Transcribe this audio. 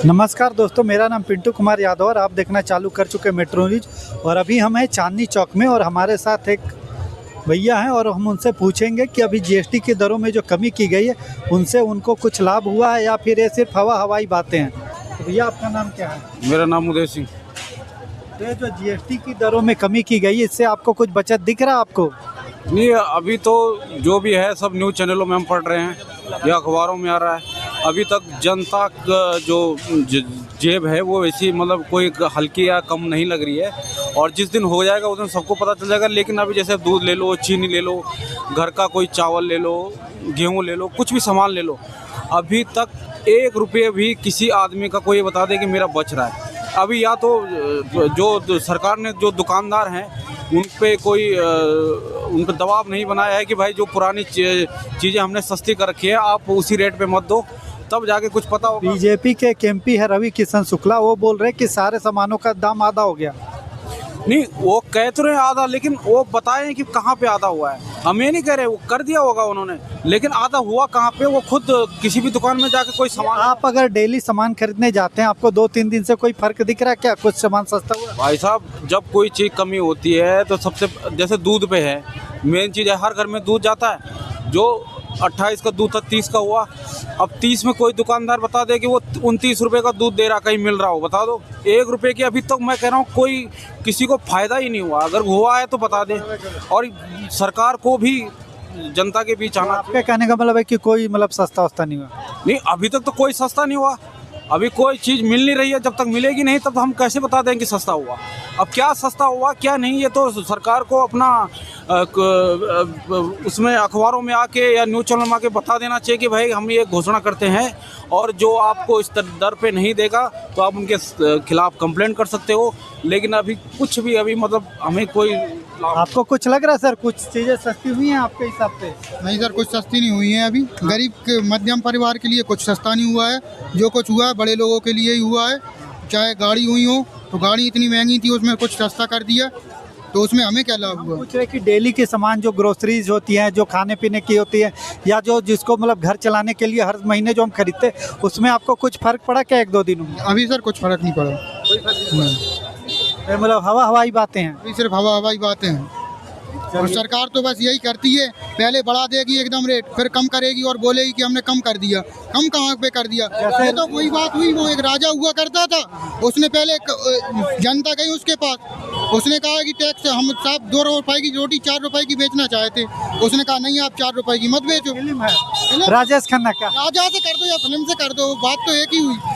नमस्कार दोस्तों, मेरा नाम पिंटू कुमार यादव और आप देखना चालू कर चुके मेट्रो न्यूज। और अभी हम हैं चांदनी चौक में और हमारे साथ एक भैया हैं और हम उनसे पूछेंगे कि अभी जीएसटी की दरों में जो कमी की गई है उनसे उनको कुछ लाभ हुआ है या फिर ये सिर्फ हवाई बातें हैं। तो भैया आपका नाम क्या है? मेरा नाम उदय सिंह। तो ये जो जीएसटी की दरों में कमी की गई है इससे आपको कुछ बचत दिख रहा है आपको? नहीं, अभी तो जो भी है सब न्यूज़ चैनलों में हम पढ़ रहे हैं या अखबारों में आ रहा है। अभी तक जनता का जो जेब है वो ऐसी मतलब कोई हल्की या कम नहीं लग रही है। और जिस दिन हो जाएगा उस दिन सबको पता चल जाएगा। लेकिन अभी जैसे दूध ले लो, चीनी ले लो, घर का कोई चावल ले लो, गेहूँ ले लो, कुछ भी सामान ले लो, अभी तक 1 रुपये भी किसी आदमी का कोई बता दे कि मेरा बच रहा है। अभी या तो जो सरकार ने जो दुकानदार हैं उन पे कोई उन पर दबाव नहीं बनाया है कि भाई जो पुरानी चीज़ें हमने सस्ती कर रखी है आप उसी रेट पे मत दो, तब जाके कुछ पता होगा। बीजेपी के एक एमपी है रवि किशन शुक्ला, वो बोल रहे हैं कि सारे सामानों का दाम आधा हो गया। नहीं, वो कह तो रहे आधा, लेकिन वो बताएं कि कहाँ पे आधा हुआ है। हम ये नहीं कह रहे, वो कर दिया होगा उन्होंने, लेकिन आधा हुआ कहाँ पे? वो खुद किसी भी दुकान में जाके कोई सामान, आप अगर डेली सामान खरीदने जाते हैं आपको 2-3 दिन से कोई फर्क दिख रहा है क्या? कुछ सामान सस्ता हुआ? भाई साहब, जब कोई चीज़ कमी होती है तो सबसे जैसे दूध पे है, मेन चीज़ है, हर घर में दूध जाता है। जो 28 का दूध था 30 का हुआ। अब 30 में कोई दुकानदार बता दे कि वो 29 रुपये का दूध दे रहा, कहीं मिल रहा हो, बता दो। 1 रुपये की अभी तक मैं कह रहा हूँ कोई किसी को फ़ायदा ही नहीं हुआ। अगर हुआ है तो बता दे। और सरकार को भी जनता के बीच आना। आपके कहने का मतलब है कि कोई मतलब सस्ता वस्ता नहीं हुआ? नहीं, अभी तक तो कोई सस्ता नहीं हुआ। अभी कोई चीज़ मिल नहीं रही है। जब तक मिलेगी नहीं तब हम कैसे बता दें कि सस्ता हुआ? अब क्या सस्ता हुआ क्या नहीं, ये तो सरकार को अपना उसमें अखबारों में आके या न्यूज़ चैनल में आके बता देना चाहिए कि भाई हम ये घोषणा करते हैं और जो आपको इस दर पे नहीं देगा तो आप उनके खिलाफ कंप्लेंट कर सकते हो। लेकिन अभी कुछ भी अभी मतलब हमें कोई आपको कुछ लग रहा है सर कुछ चीज़ें सस्ती हुई हैं आपके हिसाब से? नहीं सर, कुछ सस्ती नहीं हुई है। अभी गरीब के मध्यम परिवार के लिए कुछ सस्ता नहीं हुआ है। जो कुछ हुआ है बड़े लोगों के लिए ही हुआ है। चाहे गाड़ी हुई हो तो गाड़ी इतनी महंगी थी, उसमें कुछ सस्ता कर दिया, तो उसमें हमें क्या लाभ हुआ? पूछ रहे कि डेली के सामान जो ग्रोसरीज होती हैं, जो खाने पीने की होती है या जो जिसको मतलब घर चलाने के लिए हर महीने जो हम खरीदते हैं उसमें आपको कुछ फर्क पड़ा क्या 1-2 दिनों में? अभी सर कुछ फर्क नहीं पड़ा। ये मतलब हवाई बातें हैं। अभी सिर्फ हवाई बातें हैं। और सरकार तो बस यही करती है, पहले बढ़ा देगी एकदम रेट, फिर कम करेगी और बोलेगी कि हमने कम कर दिया। कम कहाँ पे कर दिया? ये तो वही बात हुई, वो एक राजा हुआ करता था, उसने पहले जनता गई उसके पास, उसने कहा कि टैक्स हम साहब 2 रुपए की रोटी 4 रुपए की बेचना चाहते, उसने कहा नहीं आप 4 रुपए की मत बेचो। फिल्म है राजेश खन्ना का, राजा से कर दो या फिल्म से कर दो, बात तो एक ही हुई।